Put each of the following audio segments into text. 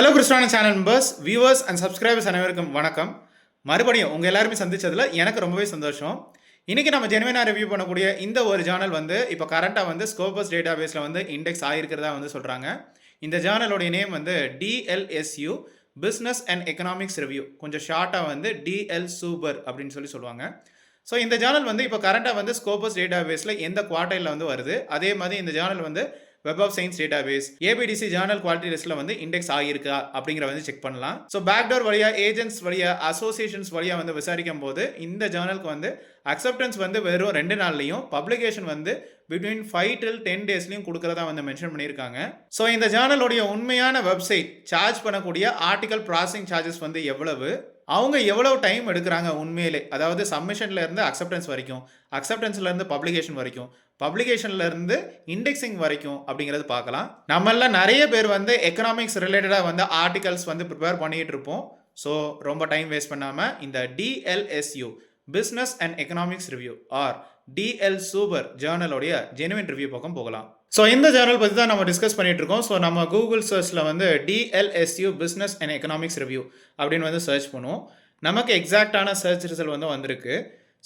Hello கிறிஸ்டான channel members, viewers and subscribers அனைவருக்கும் வணக்கம். மறுபடியும் உங்கள் எல்லாருமே சந்திச்சதில் எனக்கு ரொம்பவே சந்தோஷம். இன்றைக்கி நம்ம ஜெனுவினாக ரிவ்யூ பண்ணக்கூடிய இந்த ஒரு ஜேர்னல் வந்து இப்போ கரண்ட்டாக வந்து ஸ்கோபஸ் டேட்டா பேஸில் வந்து இண்டெக்ஸ் ஆகிருக்கிறதா வந்து சொல்கிறாங்க. இந்த ஜேர்னலோடைய நேம் வந்து DLSU business and economics review, கொஞ்சம் ஷார்ட்டாக வந்து DL சூப்பர் அப்படின்னு சொல்லுவாங்க. ஸோ இந்த ஜேர்னல் வந்து இப்போ கரண்ட்டாக வந்து ஸ்கோபஸ் டேட்டா பேஸில் எந்த குவார்டைலில் வந்து வருது, அதே மாதிரி இந்த ஜேர்னல் வந்து web of science database ABDC journal quality லிஸ்ட்ல வந்து இண்டெக்ஸ் ஆகியிருக்கா அப்படிங்கிற வந்து செக் பண்ணலாம். ஸோ பேக்டோர் வழியா, ஏஜென்ட்ஸ் வழியா, அசோசியேஷன்ஸ் வழியா வந்து விசாரிக்கும் போது இந்த ஜேர்னலுக்கு வந்து அக்செப்டன்ஸ் வந்து வெறும் 2 நாள்லையும், பப்ளிகேஷன் வந்து பிட்வீன் 5 till 10 டேஸ்லையும் கொடுக்கறதா வந்து மென்ஷன் பண்ணியிருக்காங்க. ஸோ இந்த ஜேர்னலோடைய உண்மையான வெப்சைட் சார்ஜ் பண்ணக்கூடிய ஆர்டிகல் ப்ராசஸிங் சார்ஜஸ் வந்து எவ்வளவு, அவங்க எவ்வளவு டைம் எடுக்கிறாங்க உண்மையிலே, அதாவது சப்மிஷன்ல இருந்து அக்செப்டன்ஸ் வரைக்கும், அக்செப்டன்ஸ்ல இருந்து பப்ளிகேஷன் வரைக்கும், பப்ளிகேஷன்ல இருந்து இண்டெக்ஸிங் வரைக்கும் அப்படிங்கிறது பார்க்கலாம். நம்மள நிறைய பேர் வந்து எக்கனாமிக்ஸ் ரிலேட்டடாக வந்து ஆர்டிகல்ஸ் வந்து ப்ரிப்பேர் பண்ணிட்டு இருப்போம். ஸோ ரொம்ப டைம் வேஸ்ட் பண்ணாமல் இந்த DLSU business and economics review or DL super ஜேர்னலோடைய ஜெனுவின் ரிவ்யூ பக்கம் போகலாம். ஸோ இந்த ஜேர்னல் பற்றி தான் நம்ம டிஸ்கஸ் பண்ணிட்டு இருக்கோம். ஸோ நம்ம கூகுள் சர்ச்சில் வந்து DLSU business and economics review அப்படின்னு வந்து சர்ச் பண்ணுவோம். நமக்கு எக்ஸாக்டான சர்ச் ரிசல்ட் வந்து வந்திருக்கு.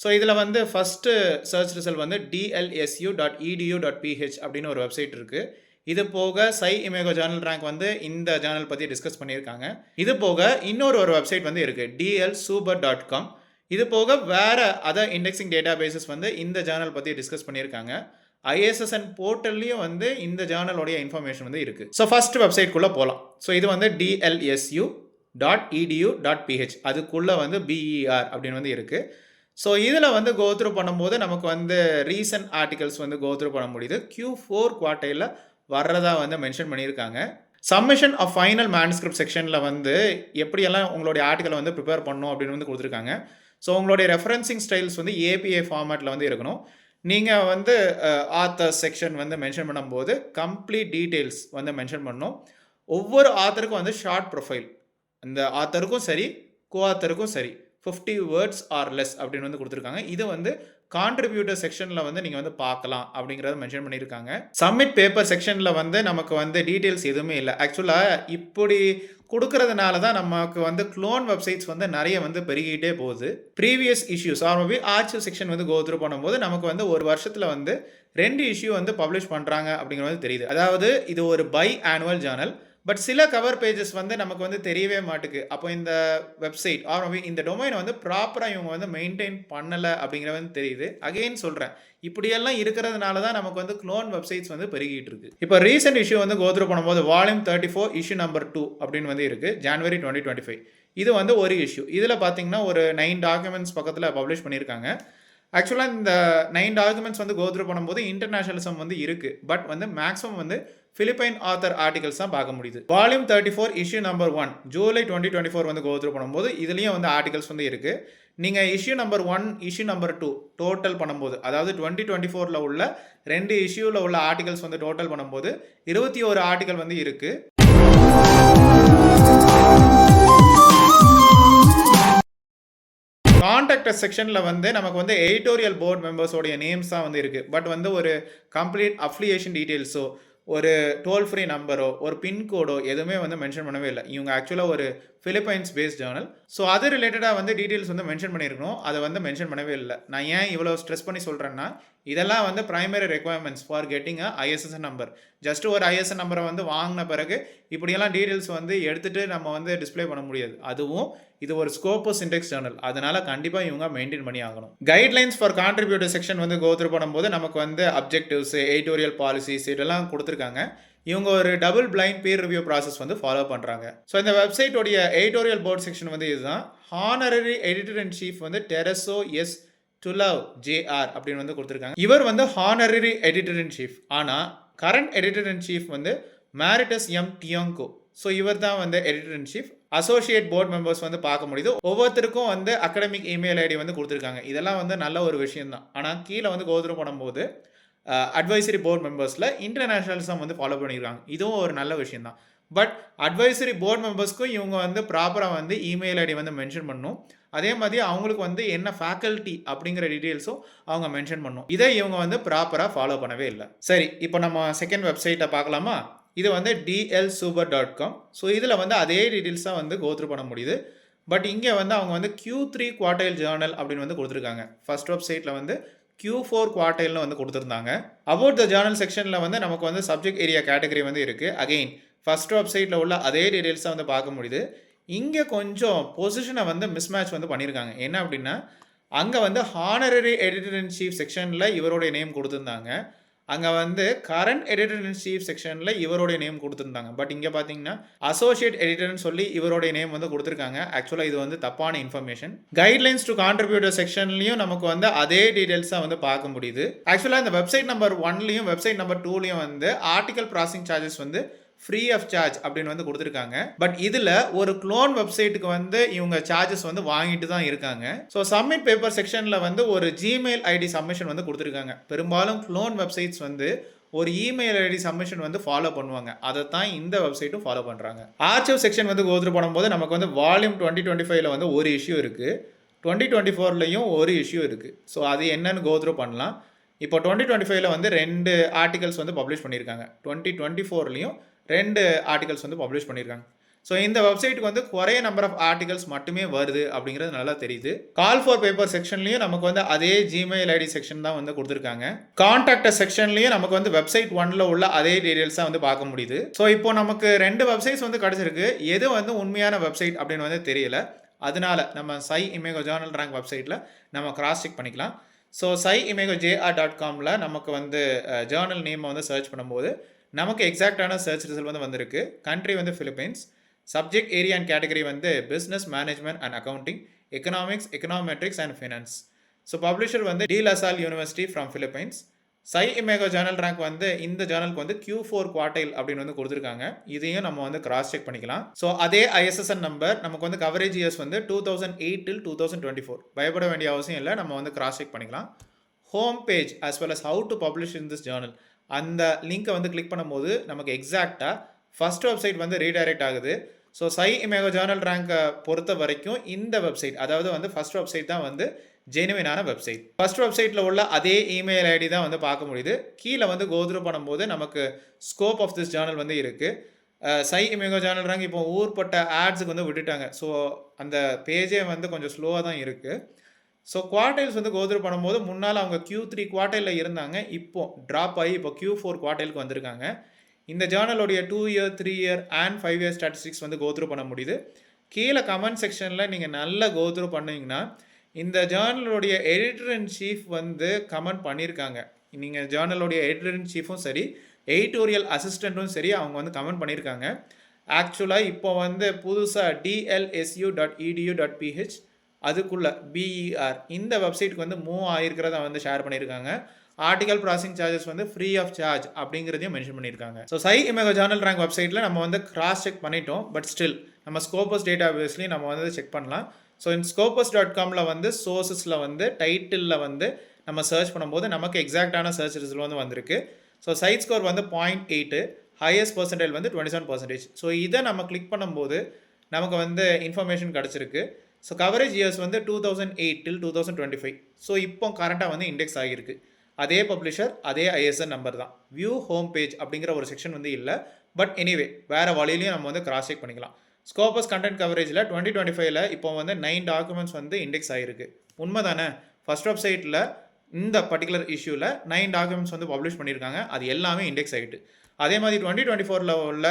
ஸோ இதில் வந்து ஃபஸ்ட்டு சர்ச் ரிசல்ட் வந்து dlsu.edu.ph அப்படின்னு ஒரு வெப்சைட் இருக்குது. இது போக சை இமேகோ ஜேர்னல் ரேங்க் வந்து இந்த ஜேர்னல் பற்றி டிஸ்கஸ் பண்ணியிருக்காங்க. இது போக இன்னொரு வெப்சைட் வந்து இருக்குது dlsuper.com. இது போக வேறு அதர் இண்டெக்ஸிங் டேட்டா பேசஸ் வந்து இந்த ஜேர்னல் பற்றி டிஸ்கஸ் பண்ணியிருக்காங்க. ISSN போர்ட்டல்லையும் வந்து இந்த ஜேர்னலோடைய இன்ஃபர்மேஷன் வந்து இருக்குது. ஸோ ஃபஸ்ட் வெப்சைட்குள்ளே போகலாம். ஸோ இது வந்து dlsu.edu.ph, அதுக்குள்ளே வந்து BER அப்படின்னு வந்து இருக்குது. ஸோ இதில் வந்து கோத்ரூ பண்ணும்போது நமக்கு வந்து ரீசன்ட் ஆர்டிகல்ஸ் வந்து கோத்ரூ பண்ண முடியுது. Q4 குவார்டைலில் வர்றதா வந்து மென்ஷன் பண்ணியிருக்காங்க. சப்மிஷன் ஆஃப் ஃபைனல் மேனுஸ்கிரிப்ட் செக்ஷனில் வந்து எப்படியெல்லாம் உங்களுடைய ஆர்டிக்கலை வந்து ப்ரிப்பேர் பண்ணணும் அப்படின்னு வந்து கொடுத்துருக்காங்க. ஸோ உங்களுடைய ரெஃபரன்சிங் ஸ்டைல்ஸ் வந்து APA ஃபார்மேட்டில் வந்து இருக்கணும். நீங்கள் வந்து ஆத்தர் செக்ஷன் வந்து மென்ஷன் பண்ணும்போது கம்ப்ளீட் டீட்டெயில்ஸ் வந்து மென்ஷன் பண்ணணும். ஒவ்வொரு ஆத்தருக்கும் வந்து ஷார்ட் ப்ரொஃபைல், இந்த ஆத்தருக்கும் சரி கோ ஆத்தருக்கும் சரி 50 words ஆர் லெஸ் அப்படின்னு வந்து கொடுத்துருக்காங்க. இது வந்து கான்ட்ரிபியூட்டர் செக்ஷனில் வந்து நீங்கள் வந்து பார்க்கலாம் அப்படிங்கிறத மென்ஷன் பண்ணியிருக்காங்க. சப்மிட் பேப்பர் செக்ஷனில் வந்து நமக்கு வந்து டீட்டெயில்ஸ் எதுவுமே இல்லை. ஆக்சுவலாக இப்படி கொடுக்கறதுனால தான் நமக்கு வந்து க்ளோன் வெப்சைட்ஸ் வந்து நிறைய வந்து பெருகிட்டே போகுது. Previous issues or archive section வந்து கோத்ரூ பண்ணும்போது நமக்கு வந்து ஒரு வருஷத்தில் வந்து 2 இஷ்யூ வந்து பப்ளிஷ் பண்ணுறாங்க அப்படிங்கிற மாதிரி தெரியுது. அதாவது இது ஒரு பை ஆனுவல் ஜேர்னல். பட் சில கவர் பேஜஸ் வந்து நமக்கு வந்து தெரியவே மாட்டுக்கு. அப்போ இந்த வெப்சைட் ஆர் இந்த டொமைனை வந்து ப்ராப்பராக இவங்க வந்து மெயின்டைன் பண்ணலை அப்படிங்கிற வந்து தெரியுது. அகெயின் சொல்கிறேன், இப்படியெல்லாம் இருக்கிறதுனால தான் நமக்கு வந்து க்ளோன் வெப்சைட்ஸ் வந்து பெருகிட்டு இருக்கு. இப்போ ரீசெண்ட் இஷ்யூ வந்து கோத்ரூ பண்ணும்போது வால்யூம் 34 இஷ்யூ நம்பர் 2 அப்படின்னு வந்து இருக்குது, January 2025. இது வந்து ஒரு இஷ்யூ. இதில் பார்த்தீங்கன்னா ஒரு 9 டாக்குமெண்ட்ஸ் பக்கத்தில் பப்ளிஷ் பண்ணியிருக்காங்க. ஆக்சுவலாக இந்த 9 டாக்குமெண்ட்ஸ் வந்து கோத்ரூ பண்ணும்போது இன்டர்நேஷனலிசம் வந்து இருக்குது. பட் வந்து மேக்ஸிமம் வந்து பிலிப்பைன் ஆத்தர் ஆர்டிகல்ஸ் தான் பார்க்க முடியுது. வால்யூம் 34 இஷ்யூ நம்பர் 1 July 2024 வந்து கோத்ரூ பண்ணும்போது இதுலேயும் வந்து ஆர்டிகல்ஸ் வந்து இருக்குது. நீங்கள் issue number 1 issue number 2 total பண்ணும்போது, அதாவது 2024 உள்ள 2 இஷ்யூவில் உள்ள ஆர்டிகல்ஸ் வந்து டோட்டல் பண்ணும்போது 21 ஆர்டிகல் வந்து இருக்குது. கான்டாக்ட் செக்ஷனில் வந்து நமக்கு வந்து எடிட்டோரியல் போர்ட் மெம்பர்ஸோடைய நேம்ஸ் தான் வந்து இருக்குது. பட் வந்து ஒரு கம்ப்ளீட் அஃபிலியேஷன் டீட்டெயில்ஸோ, ஒரு டோல் ஃப்ரீ நம்பரோ, ஒரு பின்கோடோ எதுவுமே வந்து மென்ஷன் பண்ணவே இல்லை. இவங்க ஆக்சுவலாக ஒரு பிலிப்பைன்ஸ் பேஸ்ட் ஜேர்னல். ஸோ அது ரிலேட்டடாக வந்து டீட்டெயில்ஸ் வந்து மென்ஷன் பண்ணியிருக்கணும், அதை வந்து மென்ஷன் பண்ணவே இல்லை. நான் ஏன் இவ்வளோ ஸ்ட்ரெஸ் பண்ணி சொல்கிறேன்னா, இதெல்லாம் வந்து primary requirements for getting ISSN number. Just ஒரு ISSN நம்பரை வந்து வாங்கின பிறகு இப்படியெல்லாம் டீட்டெயில்ஸ் வந்து எடுத்துகிட்டு நம்ம வந்து டிஸ்பிளே பண்ண முடியாது. அதுவும் இது ஒரு ஸ்கோபஸ் இண்டெக்ஸ் ஜேர்னல், அதனால கண்டிப்பாக இவங்க மெயின்டைன் பண்ணி ஆகணும். கைட்லைன்ஸ் ஃபார் கான்ட்ரிபியூட்டர் செக்ஷன் வந்து கோத்ரூ பண்ணும்போது நமக்கு வந்து அப்ஜெக்டிவ்ஸ், எடிட்டோரியல் பாலிசிஸ் இதெல்லாம் கொடுத்துருக்காங்க. இவங்க ஒரு double blind peer review process வந்து ஃபாலோ பண்ணுறாங்க. ஸோ இந்த வெப்சைட்டோடைய எடிட்டோரியல் போர்ட் செக்ஷன் வந்து இதுதான். ஹானரரி எடிட்டர் இன் சீஃப் வந்து டெரசோ எஸ் டுலவ் JR அப்படின்னு வந்து கொடுத்துருக்காங்க. இவர் வந்து ஹானரரி எடிட்டர் இன் சீஃப். ஆனால் கரண்ட் எடிட்டர் இன் சீஃப் வந்து மேரிட்டஸ் M. டியோங்கோ. ஸோ இவர் தான் வந்து editor in chief. Associate board members வந்து பார்க்க முடியுது. ஒவ்வொருத்தருக்கும் வந்து அகடமிக் இமெயில் ஐடி வந்து கொடுத்துருக்காங்க. இதெல்லாம் வந்து நல்ல ஒரு விஷயம் தான். ஆனால் கீழே வந்து கோத்ரூ பண்ணும்போது அட்வைசரி போர்ட் மெம்பர்ஸில் இன்டர்நேஷனலிசம் வந்து ஃபாலோ பண்ணியிருக்காங்க. இதுவும் ஒரு நல்ல விஷயம் தான். பட் அட்வைசரி போர்ட் மெம்பர்ஸ்க்கும் இவங்க வந்து ப்ராப்பராக வந்து இமெயில் ஐடி வந்து மென்ஷன் பண்ணணும். அதே மாதிரி அவங்களுக்கு வந்து என்ன ஃபேக்கல்ட்டி அப்படிங்கிற டீட்டெயில்ஸும் அவங்க மென்ஷன் பண்ணணும். இதை இவங்க வந்து ப்ராப்பராக ஃபாலோ பண்ணவே இல்லை. சரி, இப்போ நம்ம செகண்ட் வெப்சைட்டை பார்க்கலாமா? இது வந்து dlsuper.com. ஸோ இதில் வந்து அதே டீட்டெயில்ஸாக வந்து கோத்ரூ பண்ண முடியுது. பட் இங்கே வந்து அவங்க வந்து Q3 குவார்டைல் ஜேர்னல் அப்படின்னு வந்து கொடுத்துருக்காங்க. ஃபர்ஸ்ட் வெப்சைட்டில் வந்து Q4 குவார்டைல்னு வந்து கொடுத்துருந்தாங்க. அபவுட் த ஜேர்னல் செக்ஷனில் வந்து நமக்கு வந்து சப்ஜெக்ட் ஏரியா கேட்டகரி வந்து இருக்குது. அகெயின் ஃபர்ஸ்ட் வெப்சைட்டில் உள்ள அதே டீட்டெயில்ஸாக வந்து பார்க்க முடியுது. இங்கே கொஞ்சம் பொசிஷனை வந்து மிஸ்மேட்ச் வந்து பண்ணியிருக்காங்க. என்ன அப்படின்னா அங்கே வந்து ஹானரரி எடிட்டர் இன் சீஃப் செக்ஷனில் இவருடைய நேம் கொடுத்துருந்தாங்க. அங்கே வந்து கரண்ட் எடிட்டர் இன் சீஃப் செக்ஷனில் இவருடைய நேம் கொடுத்துருந்தாங்க. பட் இங்கே பார்த்தீங்கன்னா அசோசியேட் எடிட்டர்னு சொல்லி இவருடைய நேம் வந்து கொடுத்துருக்காங்க. ஆக்சுவலாக இது வந்து தப்பான இன்ஃபர்மேஷன். கைட்லைன்ஸ் டு கான்ட்ரிபியூட்டர் செக்ஷன்லையும் நமக்கு வந்து அதே டீடைல்ஸாக வந்து பார்க்க முடியுது. ஆக்சுவலாக இந்த வெப்சைட் நம்பர் 1லையும் வெப்சைட் நம்பர் 2லையும் வந்து ஆர்டிகல் ப்ராசஸிங் சார்ஜஸ் வந்து ஃப்ரீ ஆஃப் சார்ஜ் அப்படின்னு வந்து கொடுத்துருக்காங்க. பட் இதில் ஒரு க்ளோன் வெப்சைட்டுக்கு வந்து இவங்க சார்ஜஸ் வந்து வாங்கிட்டு தான் இருக்காங்க. ஸோ சப்மிட் பேப்பர் செக்ஷனில் வந்து ஒரு ஜிமெயில் ஐடி சப்மிஷன் வந்து கொடுத்துருக்காங்க. பெரும்பாலும் க்ளோன் வெப்சைட்ஸ் வந்து ஒரு இமெயில் ஐடி சப்மிஷன் வந்து ஃபாலோ பண்ணுவாங்க. அதை தான் இந்த வெப்சைட்டும் ஃபாலோ பண்ணுறாங்க. ஆர்ச்சிவ் செக்ஷன் வந்து கோத்ரூ பண்ணும்போது நமக்கு வந்து வால்யூம் 2025ல் வந்து ஒரு இஷ்யூ இருக்குது, 2024லையும் ஒரு இஷ்யூ இருக்குது. ஸோ அது என்னன்னு கோத்ரூ பண்ணலாம். இப்போ 2025ல் வந்து 2 ஆர்டிகல்ஸ் வந்து பப்ளிஷ் பண்ணியிருக்காங்க. 2024லையும் 2 ஆர்டிகல்ஸ் வந்து பப்ளிஷ் பண்ணியிருக்காங்க. ஸோ இந்த வெப்சைட்டுக்கு வந்து குறைய நம்பர் ஆஃப் ஆர்டிகல்ஸ் மட்டுமே வருது அப்படிங்கிறது நல்லா தெரியுது. கால் ஃபார் பேப்பர் செக்ஷன்லையும் நமக்கு வந்து அதே ஜிமெயில் ஐடி செக்ஷன் தான் வந்து கொடுத்துருக்காங்க. கான்டாக்ட் செக்ஷன்லையும் நமக்கு வந்து வெப்சைட் 1ல உள்ள அதே டீடைல்ஸாக வந்து பார்க்க முடியுது. ஸோ இப்போ நமக்கு 2 வெப்சைட்ஸ் வந்து கிடச்சிருக்கு. எது வந்து உண்மையான வெப்சைட் அப்படின்னு வந்து தெரியல. அதனால நம்ம சை இமேகோ ஜேர்னல் ரேங்க் வெப்சைட்டில் நம்ம கிராஸ் செக் பண்ணிக்கலாம். ஸோ sciimagojr.comல நமக்கு வந்து ஜேர்னல் நேமை வந்து சர்ச் பண்ணும்போது நமக்கு எக்ஸாக்டான சர்ச் ரிசல்ட் வந்து வந்திருக்கு. கண்ட்ரி வந்து Philippines, subject area and category வந்து business management and accounting, economics, econometrics and finance. So publisher வந்து De La Salle University from Philippines. SCImago journal rank வந்து இந்த ஜேர்னலுக்கு வந்து Q4 குவார்டைல் அப்படின்னு வந்து கொடுத்துருக்காங்க. இதையும் நம்ம வந்து கிராஸ் செக் பண்ணிக்கலாம். ஸோ அதே ஐஎஸ்எஸ்என் நம்பர் நமக்கு வந்து கவரேஜ் இயர்ஸ் வந்து 2008 till 2024. பயப்பட வேண்டிய அவசியம் இல்லை, நம்ம வந்து கிராஸ் செக் பண்ணிக்கலாம். Home page as well as how to publish in this journal அந்த லிங்கை வந்து கிளிக் பண்ணும்போது நமக்கு எக்ஸாக்டாக ஃபர்ஸ்ட் வெப்சைட் வந்து ரீடைரக்ட் ஆகுது. ஸோ சை இமேகோ ஜேர்னல் ரேங்கை பொறுத்த வரைக்கும் இந்த வெப்சைட், அதாவது வந்து ஃபர்ஸ்ட் வெப்சைட் தான் வந்து ஜெனுவினான வெப்சைட். ஃபர்ஸ்ட் வெப்சைட்டில் உள்ள அதே இமெயில் ஐடி தான் வந்து பார்க்க முடியுது. கீழே வந்து கோத்ரூ பண்ணும்போது நமக்கு ஸ்கோப் ஆஃப் திஸ் ஜேர்னல் வந்து இருக்குது. சை இமேகோ ஜேர்னல் ரேங்க் இப்போ ஊர்பட்ட ஆட்ஸுக்கு வந்து விட்டுட்டாங்க. ஸோ அந்த பேஜே வந்து கொஞ்சம் ஸ்லோவாக தான் இருக்குது. ஸோ குவார்டைல்ஸ் வந்து கோத்ரூ பண்ணும்போது முன்னால் அவங்க Q3 குவார்டைலில் இருந்தாங்க. இப்போ ட்ராப் ஆகி இப்போ Q4 குவார்டைலுக்கு வந்திருக்காங்க. இந்த ஜேர்னலுடைய 2 year 3 year and 5 year statistics வந்து கோத்ரூ பண்ண முடியுது. கீழே கமெண்ட் செக்ஷனில் நீங்கள் நல்லா கோத்ரூ பண்ணிங்கன்னா இந்த ஜேர்னலுடைய எடிட்டர் இன் சீஃப் வந்து கமெண்ட் பண்ணியிருக்காங்க. நீங்கள் ஜேர்னலுடைய எடிட்டர் இன் சீஃபும் சரி, எடிட்டோரியல் அசிஸ்டண்ட்டும் சரி, அவங்க வந்து கமெண்ட் பண்ணியிருக்காங்க. ஆக்சுவலாக இப்போ வந்து புதுசாக dlsu.edu.ph அதுக்குள்ள BER இந்த வெப்சைட்டுக்கு வந்து மூவ் ஆகிருக்கிறத வந்து ஷேர் பண்ணியிருக்காங்க. ஆர்டிகல் ப்ராசஸிங் சார்ஜஸ் வந்து ஃப்ரீ ஆஃப் சார்ஜ் அப்படிங்கிறதையும் மென்ஷன் பண்ணியிருக்காங்க. ஸோ சை இமேகோ ஜேர்னல் ரேங்க் வெப்சைட்டில் நம்ம வந்து கிராஸ் செக் பண்ணிட்டோம். பட் ஸ்டில் நம்ம ஸ்கோபஸ் டேட்டா பேஸ்லையும் நம்ம வந்து செக் பண்ணலாம். ஸோ இந்த scopus.comல வந்து சோர்ஸஸில் வந்து டைட்டிலில் வந்து நம்ம சர்ச் பண்ணும்போது நமக்கு எக்ஸாக்டான சர்ச் ரிசல்ட் வந்து வந்திருக்கு. ஸோ சைட் ஸ்கோர் வந்து 0.8, ஹையஸ்ட் பர்சன்டேஜ் வந்து 27%. ஸோ இதை நம்ம கிளிக் பண்ணும்போது நமக்கு வந்து இன்ஃபர்மேஷன் கிடச்சிருக்கு. ஸோ கவரேஜ் இயர்ஸ் வந்து 2008 till 2025. ஸோ இப்போ கரண்ட்டாக வந்து இண்டெக்ஸ் ஆகியிருக்கு. அதே பப்ளிஷர், அதே ஐஎஸ்என் நம்பர் தான். வியூ ஹோம் பேஜ் அப்படிங்கிற ஒரு செக்ஷன் வந்து இல்லை. பட் எனிவே வேறு வழியிலையும் நம்ம வந்து கிராஸ் செக் பண்ணிக்கலாம். ஸ்கோபஸ் கண்டென்ட் கவரேஜில் 2025ல் இப்போ வந்து 9 டாக்குமெண்ட்ஸ் வந்து இண்டெக்ஸ் ஆகிருக்கு. உண்மை தானே? ஃபர்ஸ்ட் வெப்சைட்டில் இந்த பர்டிகுலர் இஷ்யூவில் 9 டாக்குமெண்ட்ஸ் வந்து பப்ளிஷ் பண்ணியிருக்காங்க. அது எல்லாமே இண்டெக்ஸ் ஆகிட்டு. அதே மாதிரி 2024ல் உள்ள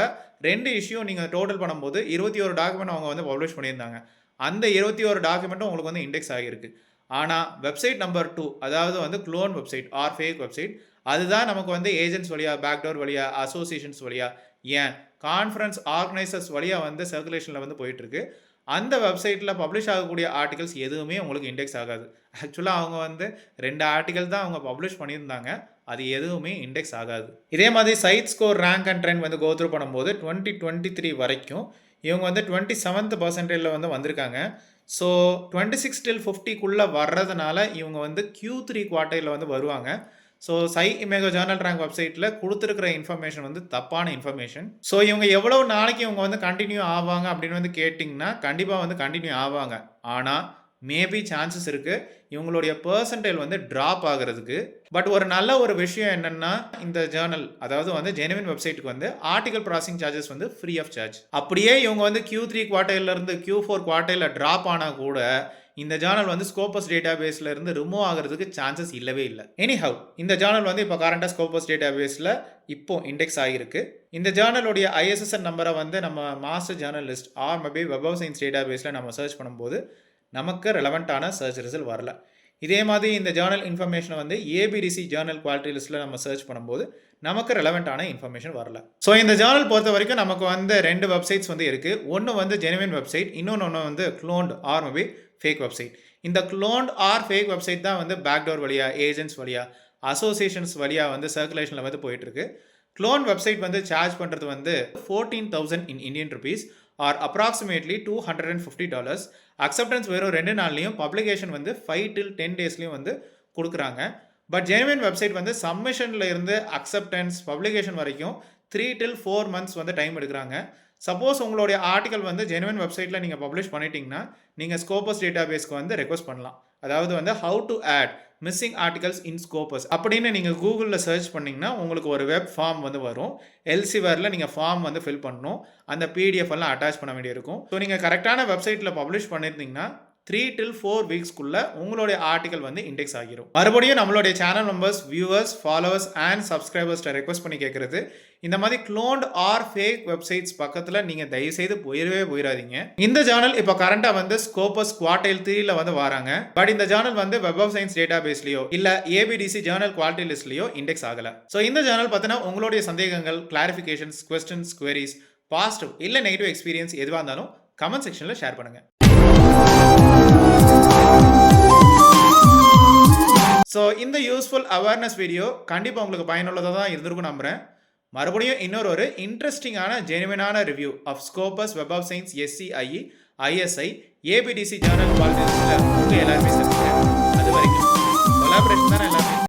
2 இஷ்யூ நீங்கள் டோட்டல் பண்ணும்போது 21 டாக்குமெண்ட் அவங்க வந்து பப்ளிஷ் பண்ணியிருந்தாங்க. அந்த 21 டாக்குமெண்ட்டும் உங்களுக்கு வந்து இண்டெக்ஸ் ஆகியிருக்கு. ஆனால் வெப்சைட் நம்பர் 2, அதாவது வந்து clone website R fake website, அதுதான் நமக்கு வந்து ஏஜென்ட்ஸ் வழியாக, பேக்டோர் வழியாக, அசோசியேஷன்ஸ் வழியாக, ஏன் கான்ஃபரன்ஸ் ஆர்கனைசர்ஸ் வழியாக வந்து சர்க்குலேஷனில் வந்து போயிட்டுருக்கு. அந்த வெப்சைட்டில் பப்ளிஷ் ஆகக்கூடிய ஆர்டிகல்ஸ் எதுவுமே உங்களுக்கு இண்டெக்ஸ் ஆகாது. ஆக்சுவலாக அவங்க வந்து 2 ஆர்டிகல் தான் அவங்க பப்ளிஷ் பண்ணியிருந்தாங்க. அது எதுவுமே இண்டெக்ஸ் ஆகாது. இதே மாதிரி cite score rank and trend வந்து கோத்ரூ பண்ணும்போது 2023 வரைக்கும் இவங்க வந்து 27th பர்சன்டேஜில் வந்து வந்திருக்காங்க. ஸோ 26 till 50க்குள்ளே வர்றதுனால இவங்க வந்து Q3 குவார்டைலில் வந்து வருவாங்க. ஸோ சை இமேகோ ஜேர்னல் ரேங்க் வெப்சைட்டில் கொடுத்துருக்கிற இன்ஃபர்மேஷன் வந்து தப்பான இன்ஃபர்மேஷன். ஸோ இவங்க எவ்வளோ நாளைக்கு இவங்க வந்து கண்டினியூ ஆவாங்க அப்படின்னு வந்து கேட்டிங்கன்னா கண்டிப்பாக வந்து கண்டினியூ ஆவாங்க. ஆனால் மேபி சான்சஸ் இருக்குது இவங்களுடைய பெர்சன்டைல் வந்து ட்ராப் ஆகிறதுக்கு. பட் ஒரு நல்ல ஒரு விஷயம் என்னென்னா, இந்த ஜேர்னல் அதாவது வந்து ஜெனுவின் வெப்சைட்டுக்கு வந்து ஆர்டிகல் ப்ராசஸிங் சார்ஜஸ் வந்து ஃப்ரீ ஆஃப் சார்ஜ். அப்படியே இவங்க வந்து Q3 குவார்டைலேருந்து Q4 குவார்டைலில் ட்ராப் ஆனால் கூட இந்த ஜேர்னல் வந்து ஸ்கோபஸ் டேட்டா பேஸில் இருந்து ரிமூவ் ஆகிறதுக்கு சான்சஸ் இல்லவே இல்லை. எனிஹவ் இந்த ஜேர்னல் வந்து இப்போ கரண்டாக ஸ்கோபஸ் டேட்டா பேஸில் இப்போ இண்டெக்ஸ் ஆகிருக்கு. இந்த ஜேர்னலுடைய ISSN நம்பரை வந்து நம்ம master journal list or maybe web of science டேட்டா பேஸில் நம்ம சர்ச் பண்ணும்போது நமக்கு ரெலவெண்ட்டான சர்ச் ரிசல்ட் வரல. இதே மாதிரி இந்த ஜேர்னல் இன்ஃபர்மேஷனை வந்து ABDC ஜேர்னல் குவாலிட்டி லிஸ்ட்டில் நம்ம சர்ச் பண்ணும்போது நமக்கு ரெலவெண்ட்டான இன்ஃபர்மேஷன் வரல. ஸோ இந்த ஜேர்னல் பொறுத்த வரைக்கும் நமக்கு வந்து 2 வெப்சைட்ஸ் வந்து இருக்குது. ஒன்று வந்து ஜெனுவின் வெப்சைட், இன்னொன்று வந்து cloned or maybe fake website. இந்த க்ளோன்ட் ஆர் ஃபேக் வெப்சைட் தான் வந்து பேக்டோர் வழியாக, ஏஜென்ட்ஸ் வழியாக, அசோசியேஷன்ஸ் வழியாக வந்து சர்க்குலேஷனில் வந்து போயிட்டுருக்கு. க்ளோன் வெப்சைட் வந்து சார்ஜ் பண்ணுறது வந்து 14,000 in Indian rupees or approximately $250. Acceptance வெறும் 2 நாள்லையும், பப்ளிகேஷன் வந்து 5 till 10 டேஸ்லையும் வந்து கொடுக்குறாங்க. பட் ஜெனுவின் வெப்சைட் வந்து சப்மிஷனில் இருந்து அக்செப்டன்ஸ் பப்ளிகேஷன் வரைக்கும் 3 till 4 months வந்து டைம் எடுக்கிறாங்க. சப்போஸ் உங்களுடைய ஆர்டிகல் வந்து ஜெனுவின் வெப்சைட்டில் நீங்கள் பப்ளிஷ் பண்ணிட்டீங்கன்னா நீங்கள் ஸ்கோபஸ் டேட்டா பேஸ்க்கு வந்து ரெக்வஸ்ட் பண்ணலாம். அதாவது வந்து how to add missing articles in Scopus அப்படின்னு நீங்கள் கூகுளில் சர்ச் பண்ணிங்கன்னா உங்களுக்கு ஒரு வெப் ஃபார்ம் வந்து வரும். எல்சிவேரில் நீங்கள் ஃபார்ம் வந்து ஃபில் பண்ணணும். அந்த PDF எல்லாம் அட்டாச் பண்ண வேண்டியிருக்கும். ஸோ நீங்கள் கரெக்டான வெப்சைட்டில் பப்ளிஷ் பண்ணியிருந்தீங்கன்னா 3 till 4 வீக்ஸ்க்குள்ள உங்களுடைய ஆர்டிகல் வந்து இண்டெக்ஸ் ஆகிரும். மறுபடியும் நம்மளுடைய channel members, viewers, followers and சப்ஸ்கிரைபர்ஸ்ட்டை ரெக்வஸ்ட் பண்ணி கேட்குறது, இந்த மாதிரி க்ளோன்ட் ஆர் ஃபேக் வெப்சைட்ஸ் பக்கத்தில் நீங்கள் தயவுசெய்து போயிடாதீங்க. இந்த ஜேர்னல் இப்போ கரண்டாக வந்து ஸ்கோபஸ் குவார்டைல் 3ல வந்து வராங்க. பட் இந்த ஜேர்னல் வந்து வெப் ஆஃப் சயின்ஸ் டேட்டா பேஸ்லையோ இல்லை ABDC ஜேர்னல் குவாலிட்டி லிஸ்ட்லையோ இண்டெக்ஸ் ஆகலை. ஸோ இந்த ஜேர்னல் பார்த்தீங்கன்னா உங்களுடைய சந்தேகங்கள், கிளாரிஃபிகேஷன்ஸ், கொஸ்டின்ஸ், குவரிஸ், பாசிட்டிவ் இல்லை நெகட்டிவ் எக்ஸ்பீரியன்ஸ் எதுவாக இருந்தாலும் கமெண்ட் செக்ஷனில் ஷேர் பண்ணுங்கள். ஸோ இந்த யூஸ்ஃபுல் அவேர்னஸ் வீடியோ கண்டிப்பாக உங்களுக்கு பயனுள்ளதாக தான் இருந்திருக்கும் நம்புகிறேன். மறுபடியும் இன்னொரு இன்ட்ரெஸ்டிங்கான ஜெனுவினான review of Scopus web of science SCIE ISI ABDC journal quality உங்கள் எல்லாருமே